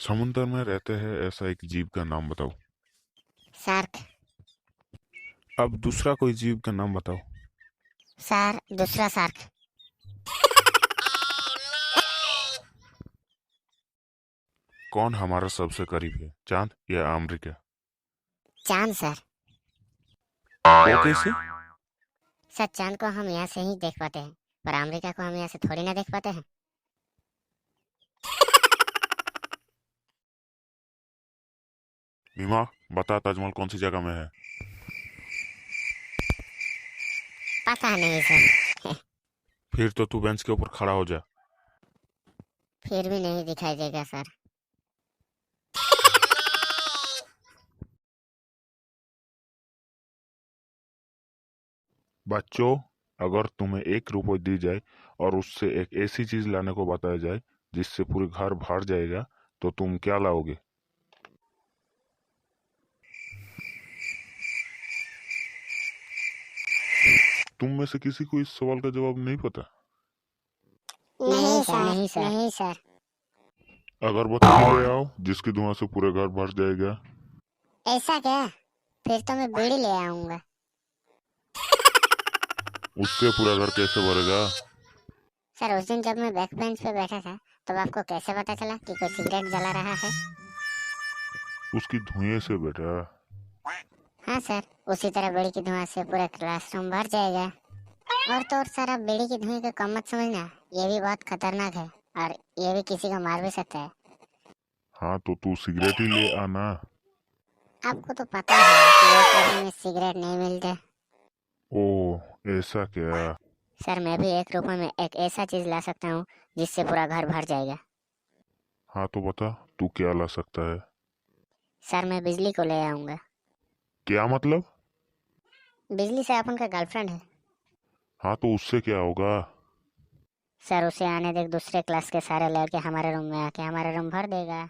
समुंदर में रहते हैं ऐसा एक जीव का नाम बताओ। शार्क। अब दूसरा कोई जीव का नाम बताओ। सर, दूसरा शार्क। कौन हमारा सबसे करीब है, चांद या अमेरिका? चांद सर। वो कैसे? सर, चांद को हम यहाँ से ही देख पाते हैं, पर अमेरिका को हम यहाँ से थोड़ी ना देख पाते हैं। मीमा, बता ताजमहल कौन सी जगह में है? पता नहीं सर। फिर तो तू बेंच के ऊपर खड़ा हो जा। फिर भी नहीं दिखाई देगा सर। बच्चों, अगर तुम्हें 1 रुपये दी जाए और उससे एक ऐसी चीज लाने को बताया जाए जिससे पूरे घर भर जाएगा, तो तुम क्या लाओगे? तुम में से किसी को इस सवाल का जवाब नहीं पता? नहीं सर, नहीं सर, नहीं सर। अगरबत्ती ले आओ जिसकी धुआं से पूरे घर भर जाएगा। ऐसा क्या? फिर तो मैं बीड़ी ले आऊंगा। उससे पूरा घर कैसे भरेगा? सर, उस दिन जब मैं बैक बेंच पे बैठा था, तब आपको कैसे पता चला कि कोई सिगरेट जला रहा है? उसकी धुएं से बेटा। हाँ सर, उसी तरह बीड़ी की धुआं से पूरा क्लासरूम भर जाएगा। और तो और सर, आप बीड़ी की धुएं को कम मत समझना। ये भी बहुत खतरनाक है, और ये भी किसी को मार भी सकता है। हाँ तो तू सिगरेट ही ले आना। आपको तो पता है कि 1 रुपए में सिगरेट नहीं मिलते। ओह, ऐसा क्या? सर, मैं भी 1 रुपए में एक ऐसा चीज ला सकता हूँ जिससे पूरा घर भर जाएगा। हाँ तो बता, तू क्या ला सकता है? सर, मैं बिजली को ले आऊंगा। क्या मतलब? बिजली से अपन का गर्लफ्रेंड है। हाँ तो उससे क्या होगा? सर, उसे आने देख, दूसरे क्लास के सारे लड़के हमारे रूम में आके हमारा रूम भर देगा।